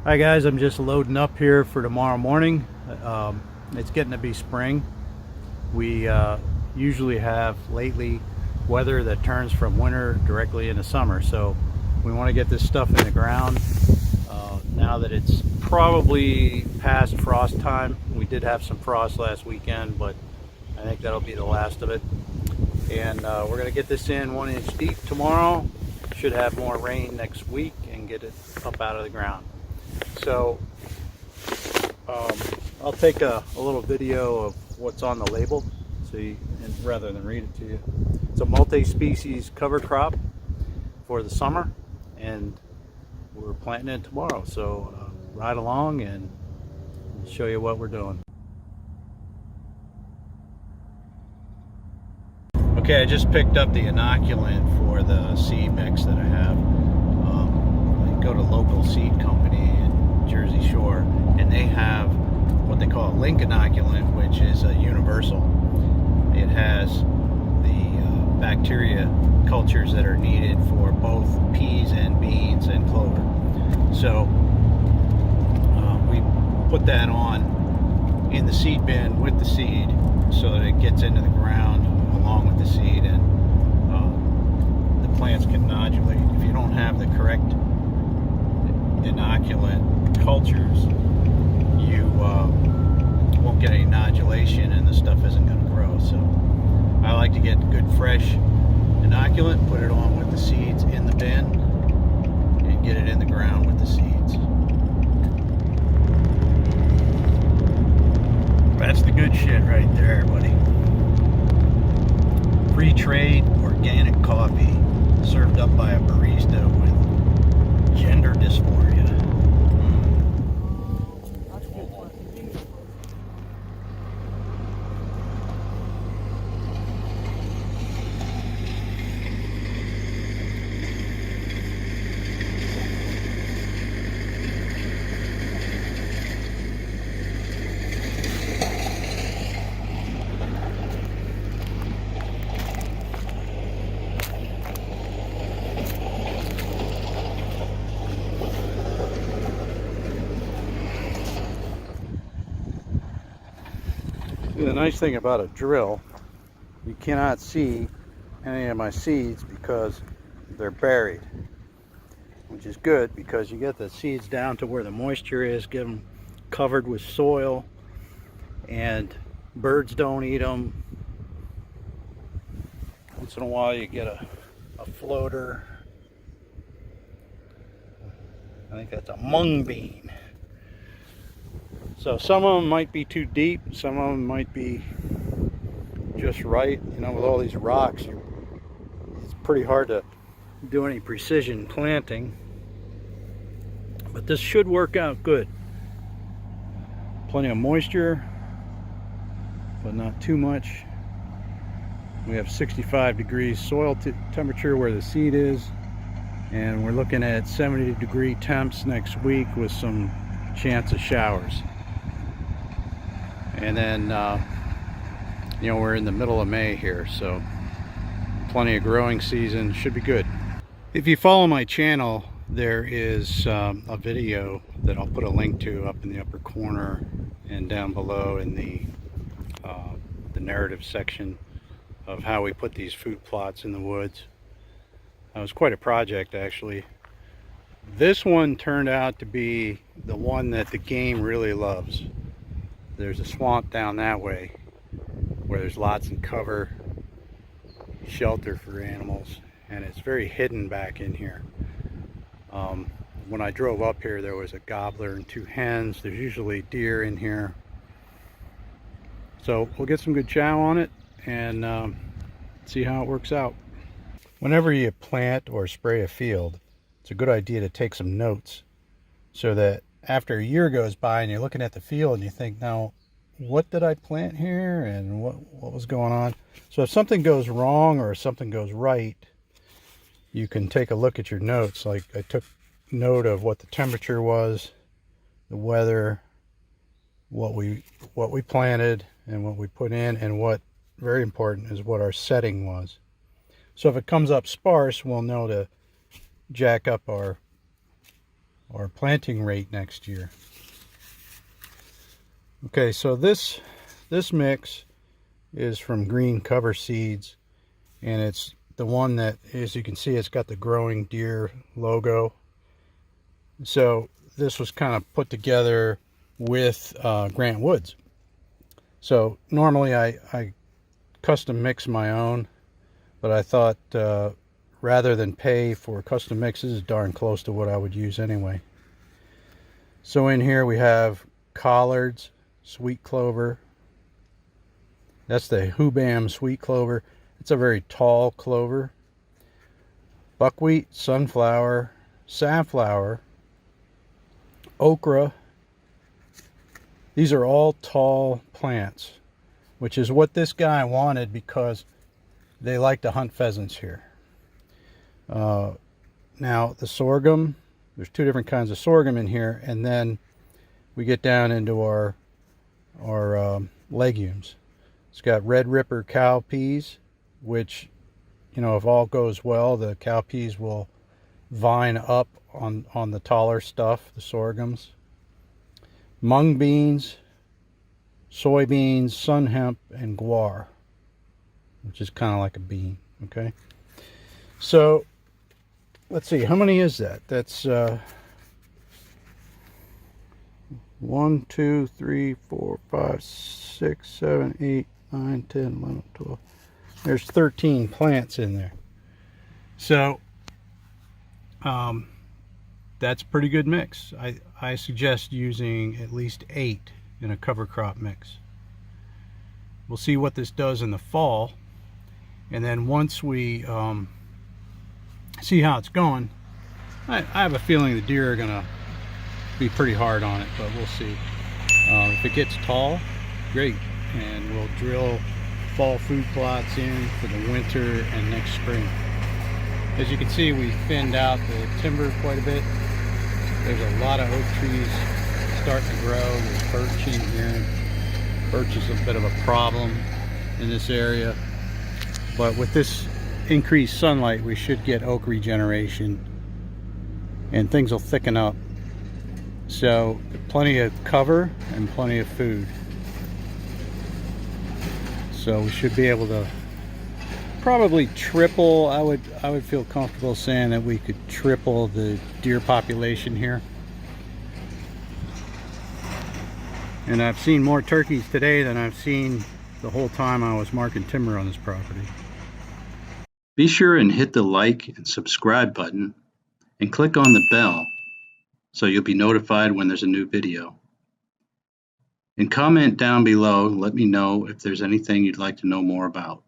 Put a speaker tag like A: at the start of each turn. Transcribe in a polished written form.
A: Hi guys, I'm just loading up here for tomorrow morning. It's getting to be spring. We usually have lately weather that turns from winter directly into summer, so we want to get this stuff in the ground now that it's probably past frost time. We did have some frost last weekend, but I think that'll be the last of it. And we're going to get this in 1 inch deep tomorrow. Should have more rain next week and get it up out of the ground. So I'll take a little video of what's on the label, so you, rather than read it to you. It's a multi-species cover crop for the summer, and we're planting it tomorrow. So ride along and I'll show you what we're doing. Okay, I just picked up the inoculant for the seed mix that I have. I go to local seed company in Jersey Shore, and they have what they call a link inoculant, which is a universal. It has the bacteria cultures that are needed for both peas and beans and clover. So we put that on in the seed bin with the seed so that it gets into the ground along with the seed, and the plants can nodulate. If you don't have the correct inoculant cultures, you won't get any nodulation and the stuff isn't going to grow. So I like to get good fresh inoculant, put it on with the seeds in the bin, and get it in the ground with the seeds. That's the good shit right there, buddy. Free trade organic coffee served up by a barista with gender dysphoria. The nice thing about a drill, you cannot see any of my seeds because they're buried, which is good because you get the seeds down to where the moisture is, get them covered with soil, and birds don't eat them. Once in a while you get a floater. I think that's a mung bean. So some of them might be too deep, some of them might be just right. You know, with all these rocks, it's pretty hard to do any precision planting. But this should work out good. Plenty of moisture, but not too much. We have 65 degrees soil temperature where the seed is, and we're looking at 70-degree temps next week with some chance of showers. And then, you know, we're in the middle of May here, so plenty of growing season, should be good. If you follow my channel, there is a video that I'll put a link to up in the upper corner and down below in the narrative section of how we put these food plots in the woods. It was quite a project, actually. This one turned out to be the one that the game really loves. There's a swamp down that way where there's lots of cover, shelter for animals, and it's very hidden back in here. When I drove up here, there was a gobbler and 2 hens. There's usually deer in here. So we'll get some good chow on it and see how it works out. Whenever you plant or spray a field, it's a good idea to take some notes so that after a year goes by and you're looking at the field and you think, now, what did I plant here and what was going on? So if something goes wrong or something goes right, you can take a look at your notes. Like I took note of what the temperature was, the weather, what we planted and what we put in, and what, very important, is what our setting was. So if it comes up sparse, we'll know to jack up our or planting rate next year. Okay, so this mix is from Green Cover Seeds, and it's the one that, as you can see, it's got the growing deer logo. So this was kind of put together with Grant Woods. So normally I custom mix my own, but I thought rather than pay for custom mixes, is darn close to what I would use anyway. So in here we have collards, sweet clover. That's the Hubam sweet clover. It's a very tall clover. Buckwheat, sunflower, safflower, okra. These are all tall plants, which is what this guy wanted because they like to hunt pheasants here. Now the sorghum, there's two different kinds of sorghum in here, and then we get down into our legumes. It's got red ripper cowpeas, which, you know, if all goes well, the cowpeas will vine up on the taller stuff, the sorghums. Mung beans, soybeans, sun hemp, and guar, which is kind of like a bean. Okay, so let's see, how many is that? That's 1, 2, 3, 4, 5, 6, 7, 8, 9, 10, 11, 12. There's 13 plants in there. So that's a pretty good mix. I suggest using at least 8 in a cover crop mix. We'll see what this does in the fall, and then once we see how it's going, I have a feeling the deer are gonna be pretty hard on it, but we'll see. If it gets tall, great, and we'll drill fall food plots in for the winter and next spring. As you can see, we thinned out the timber quite a bit. There's a lot of oak trees starting to grow. There's birch in here. Birch is a bit of a problem in this area, but with this increased sunlight, we should get oak regeneration and things will thicken up. So plenty of cover and plenty of food. So we should be able to probably triple. I would feel comfortable saying that we could triple the deer population here. And I've seen more turkeys today than I've seen the whole time I was marking timber on this property. Be sure and hit the like and subscribe button and click on the bell so you'll be notified when there's a new video. And comment down below and let me know if there's anything you'd like to know more about.